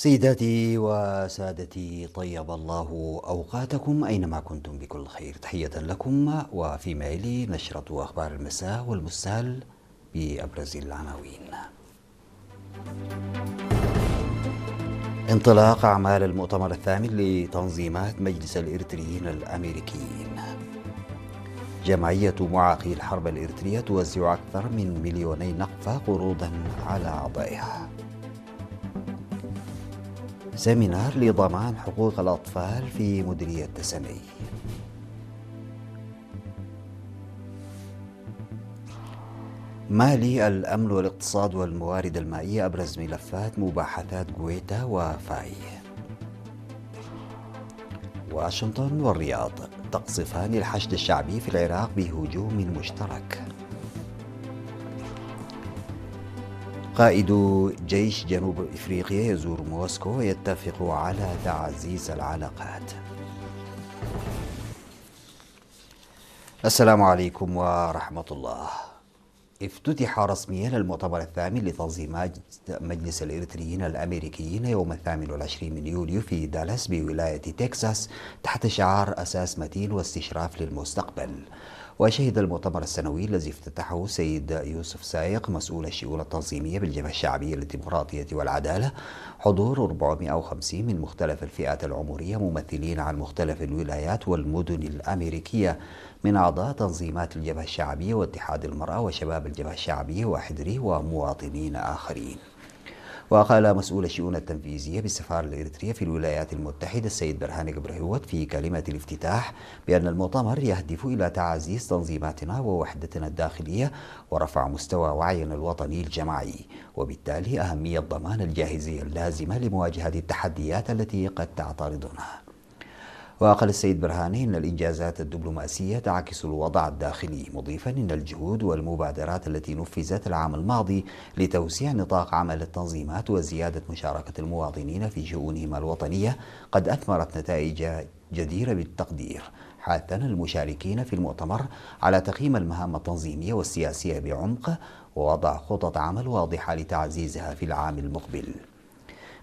سيداتي وسادتي، طيب الله أوقاتكم أينما كنتم بكل خير. تحية لكم، وفيما يلي نشرة أخبار المساء والمستهل بأبرز العناوين. انطلاق أعمال المؤتمر الثامن لتنظيمات مجلس الإريتريين الأمريكيين. جمعية معاقي الحرب الإريترية توزع أكثر من 2 مليون نقفة قروضا على أعضائها. سيمينار لضمان حقوق الأطفال في مديرية تسني. مالي، الأمن والاقتصاد والموارد المائية أبرز ملفات مباحثات غويتا وفاي. واشنطن والرياض تقصفان الحشد الشعبي في العراق بهجوم مشترك. قائد جيش جنوب إفريقيا يزور موسكو ويتفق على تعزيز العلاقات. السلام عليكم ورحمة الله. افتتح رسميا المؤتمر الثامن لتنظيمات مجلس الإريتريين الأمريكيين يوم 28 من يوليو في دالاس بولاية تكساس تحت شعار أساس متين واستشراف للمستقبل. وشهد المؤتمر السنوي الذي افتتحه سيد يوسف سايق مسؤول الشؤون التنظيمية بالجبهة الشعبية للديمقراطية والعدالة حضور 450 من مختلف الفئات العمرية ممثلين عن مختلف الولايات والمدن الأمريكية من أعضاء تنظيمات الجبهة الشعبية واتحاد المرأة وشباب الجبهة الشعبية وحدري ومواطنين آخرين. وقال مسؤول الشؤون التنفيذية بالسفارة الإريترية في الولايات المتحدة السيد برهان قبرهوت في كلمة الافتتاح بأن المؤتمر يهدف إلى تعزيز تنظيماتنا ووحدتنا الداخلية ورفع مستوى وعينا الوطني الجماعي، وبالتالي أهمية ضمان الجاهزية اللازمة لمواجهة التحديات التي قد تعترضنا. وقال السيد برهاني إن الإنجازات الدبلوماسية تعكس الوضع الداخلي، مضيفا إن الجهود والمبادرات التي نفذت العام الماضي لتوسيع نطاق عمل التنظيمات وزيادة مشاركة المواطنين في شؤونهم الوطنية قد أثمرت نتائج جديرة بالتقدير، حاثا المشاركين في المؤتمر على تقييم المهام التنظيمية والسياسية بعمق ووضع خطط عمل واضحة لتعزيزها في العام المقبل.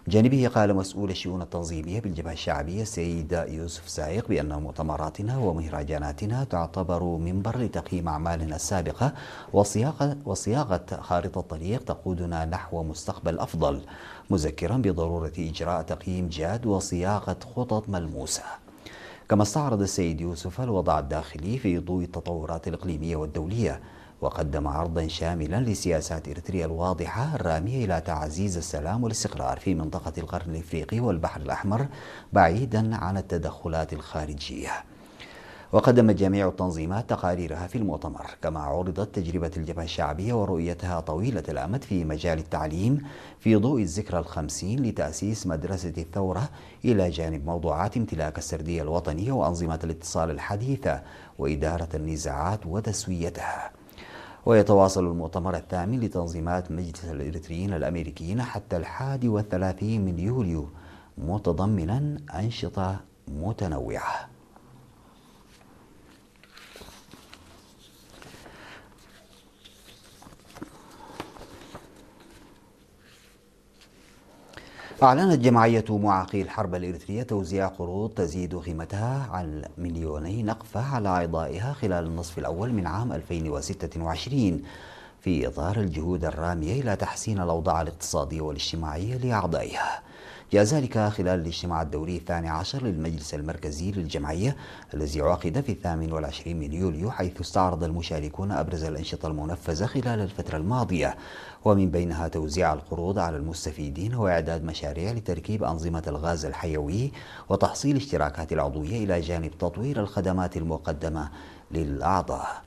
بجانبه قال مسؤول الشؤون التنظيمية بالجبهة الشعبية السيد يوسف سايق بأن مؤتمراتنا ومهرجاناتنا تعتبر منبر لتقييم أعمالنا السابقة وصياغة خارطة طريق تقودنا نحو مستقبل أفضل، مذكرا بضرورة إجراء تقييم جاد وصياغة خطط ملموسة. كما استعرض السيد يوسف الوضع الداخلي في ضوء التطورات الإقليمية والدولية، وقدم عرضا شاملا لسياسات إريتريا الواضحة الرامية إلى تعزيز السلام والاستقرار في منطقة القرن الإفريقي والبحر الأحمر بعيدا عن التدخلات الخارجية. وقدمت جميع التنظيمات تقاريرها في المؤتمر، كما عرضت تجربة الجبهة الشعبية ورؤيتها طويلة الأمد في مجال التعليم في ضوء الذكرى 50 لتأسيس مدرسة الثورة، إلى جانب موضوعات امتلاك السردية الوطنية وأنظمة الاتصال الحديثة وإدارة النزاعات وتسويتها. ويتواصل المؤتمر الثامن لتنظيمات مجلس الإريتريين الأمريكيين حتى 31 من يوليو، متضمنا أنشطة متنوعة. أعلنت جمعية معاقي الحرب الإريترية توزيع قروض تزيد قيمتها عن 2 مليون نقفة على أعضائها خلال النصف الأول من عام 2026 في إطار الجهود الرامية إلى تحسين الأوضاع الاقتصادية والاجتماعية لأعضائها. جاء ذلك خلال الاجتماع الدوري 12 للمجلس المركزي للجمعية الذي عقد في 28 من يوليو، حيث استعرض المشاركون أبرز الأنشطة المنفذة خلال الفترة الماضية، ومن بينها توزيع القروض على المستفيدين وإعداد مشاريع لتركيب أنظمة الغاز الحيوي وتحصيل اشتراكات العضوية، إلى جانب تطوير الخدمات المقدمة للأعضاء.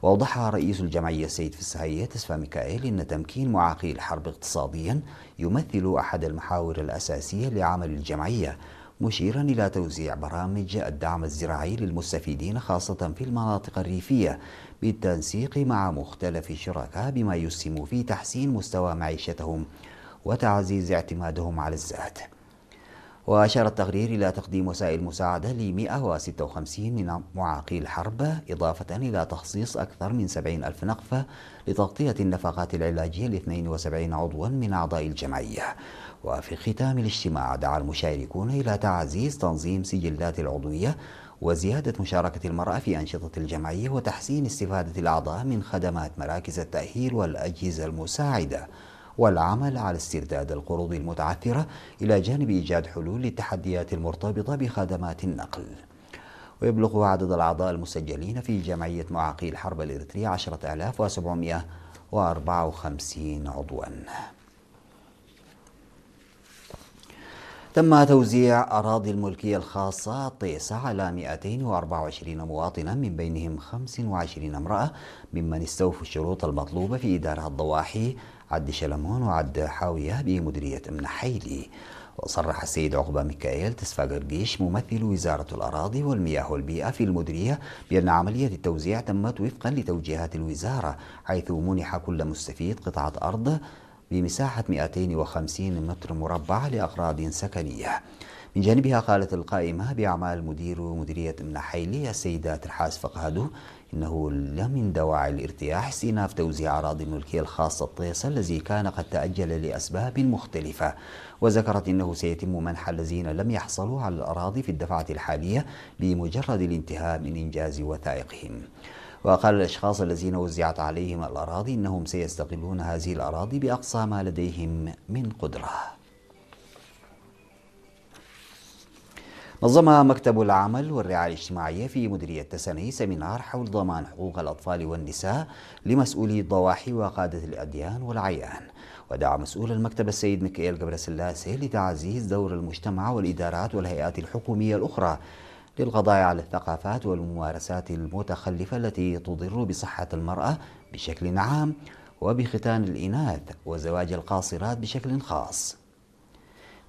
وأوضح رئيس الجمعية السيد فسحية تسفى ميكائيل أن تمكين معاقي الحرب اقتصاديا يمثل أحد المحاور الأساسية لعمل الجمعية، مشيرا إلى توزيع برامج الدعم الزراعي للمستفيدين خاصة في المناطق الريفية بالتنسيق مع مختلف الشركاء، بما يسهم في تحسين مستوى معيشتهم وتعزيز اعتمادهم على الذات. وأشار التقرير إلى تقديم وسائل مساعدة ل 156 من معاقي الحرب، إضافة إلى تخصيص أكثر من 70 ألف نقفة لتغطية النفقات العلاجية ل 72 عضوا من أعضاء الجمعية. وفي ختام الاجتماع دعا المشاركون إلى تعزيز تنظيم سجلات العضوية وزيادة مشاركة المرأة في أنشطة الجمعية وتحسين استفادة الأعضاء من خدمات مراكز التأهيل والأجهزة المساعدة، والعمل على استرداد القروض المتعثرة إلى جانب إيجاد حلول للتحديات المرتبطة بخدمات النقل. ويبلغ عدد الأعضاء المسجلين في جمعية معاقي الحرب الإريترية 10,754 عضوا. تم توزيع أراضي الملكية الخاصة طيسة على 224 مواطنا، من بينهم 25 امرأة ممن استوفوا الشروط المطلوبة في إدارة الضواحي عد شلمون وعد حاوية بمديرية منحيلي. وصرح السيد عقبة ميكائيل تسفى قرقيش ممثل وزارة الأراضي والمياه والبيئة في المديرية بأن عملية التوزيع تمت وفقا لتوجيهات الوزارة، حيث منح كل مستفيد قطعة أرض بمساحة 250 متر مربع لأغراض سكنية. من جانبها قالت القائمة بأعمال مدير مديرية منحيلي السيدة ترحاس فقهدو إنه لم من دواعي الارتياح استئناف توزيع أراضي الملكية الخاصة الطيسة الذي كان قد تأجل لأسباب مختلفة. وذكرت إنه سيتم منح الذين لم يحصلوا على الأراضي في الدفعة الحالية بمجرد الانتهاء من إنجاز وثائقهم. وقال الأشخاص الذين وزعت عليهم الأراضي إنهم سيستغلون هذه الأراضي بأقصى ما لديهم من قدرة. نظم مكتب العمل والرعاية الاجتماعية في مديرية تسني سمينار حول ضمان حقوق الأطفال والنساء لمسؤولي الضواحي وقادة الأديان والعيان. ودعا مسؤول المكتب السيد ميكائيل قبرسلاسي لتعزيز دور المجتمع والإدارات والهيئات الحكومية الأخرى للقضاء على الثقافات والممارسات المتخلفة التي تضر بصحة المرأة بشكل عام وبختان الإناث وزواج القاصرات بشكل خاص.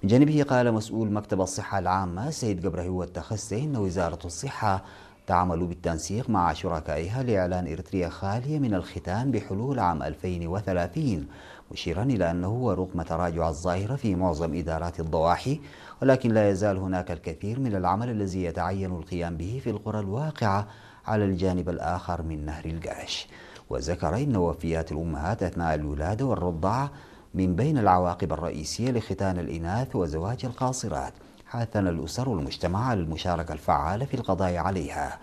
من جانبه قال مسؤول مكتب الصحة العامة السيد قبره التخسي إن وزارة الصحة تعمل بالتنسيق مع شركائها لإعلان إريتريا خالية من الختان بحلول عام 2030، مشيرا إلى أنه رغم تراجع الظاهرة في معظم إدارات الضواحي، ولكن لا يزال هناك الكثير من العمل الذي يتعين القيام به في القرى الواقعة على الجانب الآخر من نهر القاش. وذكر إن وفيات الأمهات أثناء الولادة والرضع من بين العواقب الرئيسية لختان الإناث وزواج القاصرات، حثا الأسر والمجتمع على المشاركة الفعالة في القضاء عليها.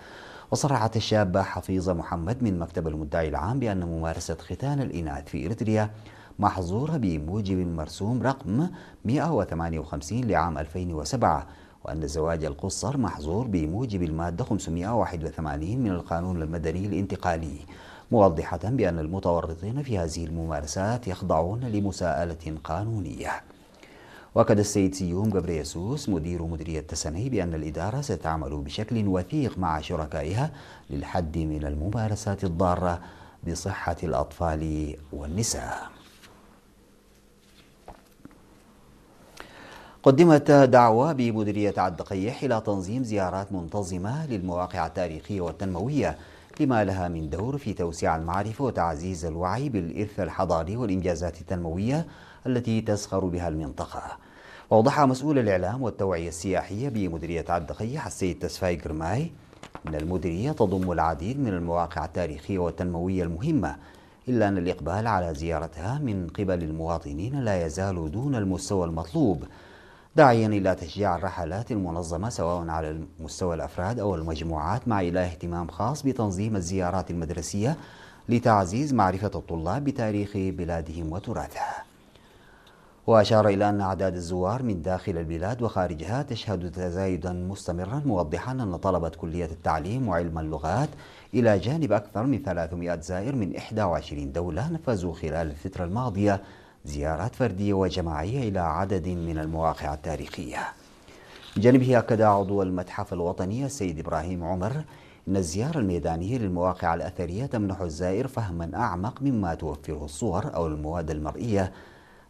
وصرحت الشابة حفيظة محمد من مكتب المدعي العام بأن ممارسة ختان الإناث في إريتريا محظورة بموجب مرسوم رقم 158 لعام 2007، وأن زواج القُصّر محظور بموجب المادة 581 من القانون المدني الانتقالي، موضحة بأن المتورطين في هذه الممارسات يخضعون لمساءلة قانونية. وأكد السيد سيوم قبريسوس مدير مديرية تسني بأن الإدارة ستعمل بشكل وثيق مع شركائها للحد من الممارسات الضارة بصحة الأطفال والنساء. قدمت دعوة بمديرية عد قيح إلى تنظيم زيارات منتظمة للمواقع التاريخية والتنموية لما لها من دور في توسيع المعرفة وتعزيز الوعي بالإرث الحضاري والإنجازات التنموية التي تزخر بها المنطقة. وأوضح مسؤول الإعلام والتوعية السياحية بمديرية عد قيح السيد تسفاي قرماي أن المديرية تضم العديد من المواقع التاريخية والتنموية المهمة، إلا أن الإقبال على زيارتها من قبل المواطنين لا يزال دون المستوى المطلوب، داعيا إلى تشجيع الرحلات المنظمة سواء على مستوى الأفراد أو المجموعات، مع إلى اهتمام خاص بتنظيم الزيارات المدرسية لتعزيز معرفة الطلاب بتاريخ بلادهم وتراثها. وأشار إلى أن أعداد الزوار من داخل البلاد وخارجها تشهد تزايدا مستمرا، موضحا أن طلبة كلية التعليم وعلم اللغات إلى جانب أكثر من 300 زائر من 21 دولة نفذوا خلال الفترة الماضية زيارات فردية وجماعية إلى عدد من المواقع التاريخية. من جانبه أكد عضو المتحف الوطني السيد إبراهيم عمر أن الزيارة الميدانية للمواقع الأثرية تمنح الزائر فهما أعمق مما توفره الصور أو المواد المرئية،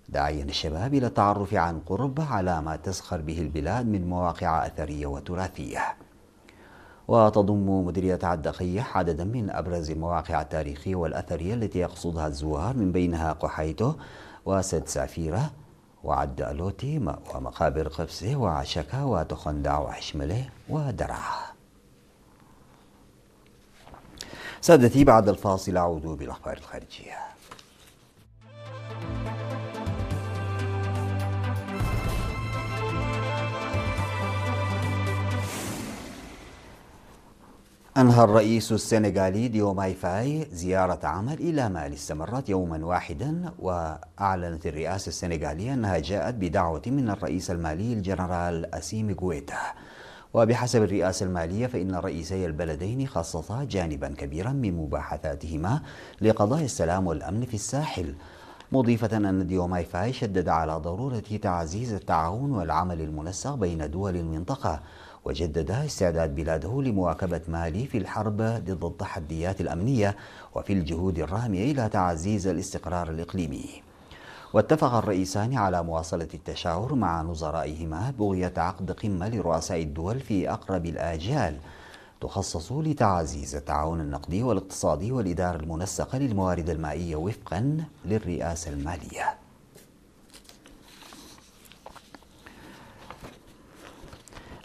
داعيا الشباب إلى التعرف عن قرب على ما تزخر به البلاد من مواقع أثرية وتراثية. وتضم مديرية عد قيح عددا من أبرز المواقع التاريخية والأثرية التي يقصدها الزوار، من بينها قحيتو وسد سافيرة وعد ألوتي ومقابر قبسه وعشكا وتخندع وحشمله ودرعه. سادتي بعد الفاصل أعود بالأخبار الخارجية. أنهى الرئيس السنغالي ديوماي فاي زيارة عمل إلى مالي استمرت يوما واحدا، وأعلنت الرئاسة السنغالية أنها جاءت بدعوة من الرئيس المالي الجنرال أسيمي غويتا. وبحسب الرئاسة المالية فإن رئيسي البلدين خصصا جانبا كبيرا من مباحثاتهما لقضايا السلام والأمن في الساحل، مضيفة أن ديوماي فاي شدد على ضرورة تعزيز التعاون والعمل المنسق بين دول المنطقة، وجدد استعداد بلاده لمواكبة مالي في الحرب ضد التحديات الأمنية وفي الجهود الرامية إلى تعزيز الاستقرار الإقليمي. واتفق الرئيسان على مواصلة التشاور مع نظرائهما بغية عقد قمة لرؤساء الدول في أقرب الآجال تخصص لتعزيز التعاون النقدي والاقتصادي والإدارة المنسقة للموارد المائية وفقا للرئاسة المالية.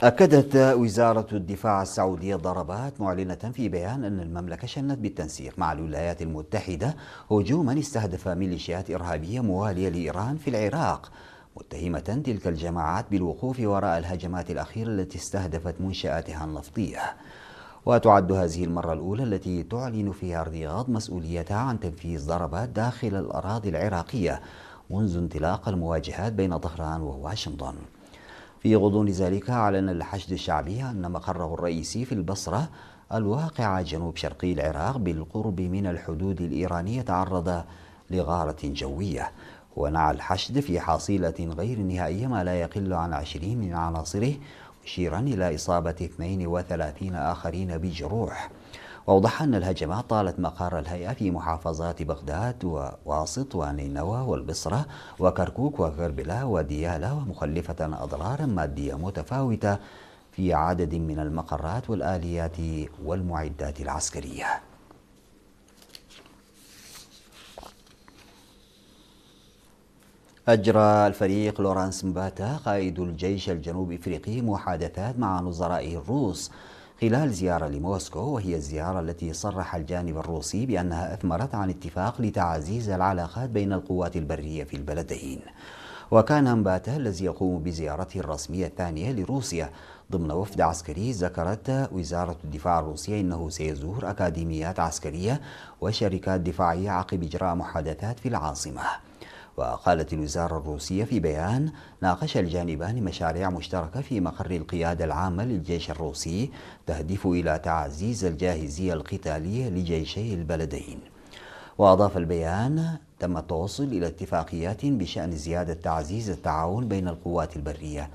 أكدت وزارة الدفاع السعودية الضربات معلنة في بيان أن المملكة شنت بالتنسيق مع الولايات المتحدة هجوما استهدف ميليشيات إرهابية موالية لإيران في العراق، متهمة تلك الجماعات بالوقوف وراء الهجمات الأخيرة التي استهدفت منشآتها النفطية. وتعد هذه المرة الأولى التي تعلن فيها الرياض مسؤوليتها عن تنفيذ ضربات داخل الأراضي العراقية منذ انطلاق المواجهات بين طهران وواشنطن. في غضون ذلك أعلن الحشد الشعبي أن مقره الرئيسي في البصرة الواقعة جنوب شرقي العراق بالقرب من الحدود الإيرانية تعرض لغارة جوية. ونعى الحشد في حصيلة غير نهائية ما لا يقل عن 20 من عناصره، مشيرا إلى إصابة 32 آخرين بجروح. وأوضح أن الهجمات طالت مقر الهيئة في محافظات بغداد وواسط ونينوى والبصرة وكركوك وغربلة وديالى، ومخلفة أضرارا مادية متفاوتة في عدد من المقرات والآليات والمعدات العسكرية. أجرى الفريق لورانس مباتا قائد الجيش الجنوب إفريقي محادثات مع نظرائه الروس خلال زيارة لموسكو، وهي الزيارة التي صرح الجانب الروسي بأنها أثمرت عن اتفاق لتعزيز العلاقات بين القوات البرية في البلدين. وكان مباتا الذي يقوم بزيارته الرسمية الثانية لروسيا ضمن وفد عسكري. ذكرت وزارة الدفاع الروسية أنه سيزور أكاديميات عسكرية وشركات دفاعية عقب إجراء محادثات في العاصمة. وقالت الوزارة الروسية في بيان: ناقش الجانبان مشاريع مشتركة في مقر القيادة العامة للجيش الروسي تهدف إلى تعزيز الجاهزية القتالية لجيشي البلدين. وأضاف البيان: تم التوصل إلى اتفاقيات بشأن زيادة تعزيز التعاون بين القوات البرية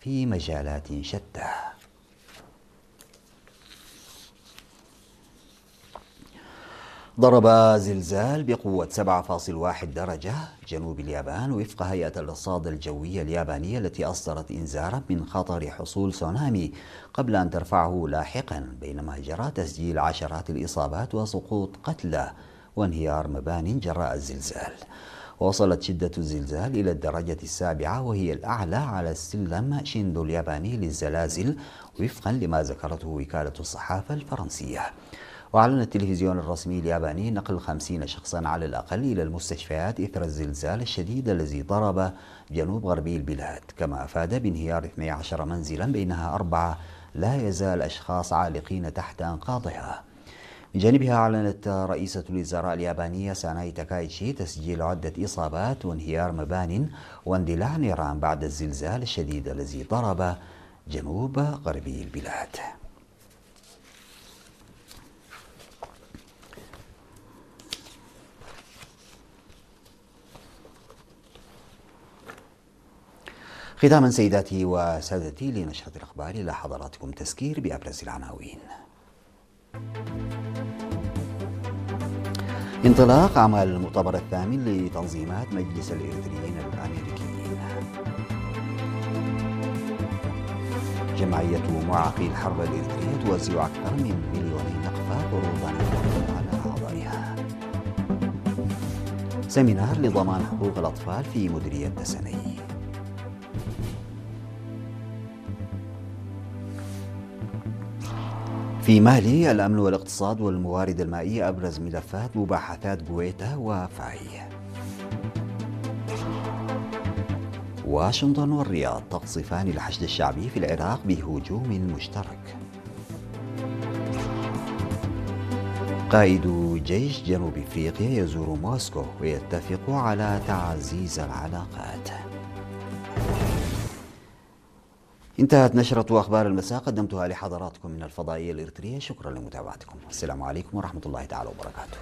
في مجالات شتى. ضرب زلزال بقوة 7.1 درجة جنوب اليابان وفق هيئة الأرصاد الجوية اليابانية، التي أصدرت إنذارا من خطر حصول تسونامي قبل أن ترفعه لاحقا، بينما جرى تسجيل عشرات الإصابات وسقوط قتلى وانهيار مبان جراء الزلزال. وصلت شدة الزلزال إلى الدرجة 7 وهي الأعلى على السلم شيندو الياباني للزلازل وفقا لما ذكرته وكالة الصحافة الفرنسية. وأعلن التلفزيون الرسمي الياباني نقل 50 شخصا على الأقل إلى المستشفيات إثر الزلزال الشديد الذي ضرب جنوب غربي البلاد، كما أفاد بانهيار 12 منزلا بينها 4 لا يزال أشخاص عالقين تحت أنقاضها. من جانبها أعلنت رئيسة الوزراء اليابانية ساناي تاكايتشي تسجيل عدة إصابات وانهيار مبان واندلاع نيران بعد الزلزال الشديد الذي ضرب جنوب غربي البلاد. ختاما سيداتي وسادتي لنشرة الأخبار إلى حضراتكم تذكير بأبرز العناوين. انطلاق أعمال المؤتمر الثامن لتنظيمات مجلس الإريتريين الأمريكيين. جمعية معاقي الحرب الإريترية توزع أكثر من 2 مليون نقفة قروضا على أعضائها. سيمينار لضمان حقوق الأطفال في مديرية دسني. في مالي، الأمن والاقتصاد والموارد المائية أبرز ملفات مباحثات بويتا وفاي. واشنطن والرياض تقصفان الحشد الشعبي في العراق بهجوم مشترك. قائد جيش جنوب افريقيا يزور موسكو ويتفق على تعزيز العلاقات. انتهت نشرة أخبار المساء، قدمتها لحضراتكم من الفضائية الإريترية. شكرا لمتابعتكم، السلام عليكم ورحمة الله تعالى وبركاته.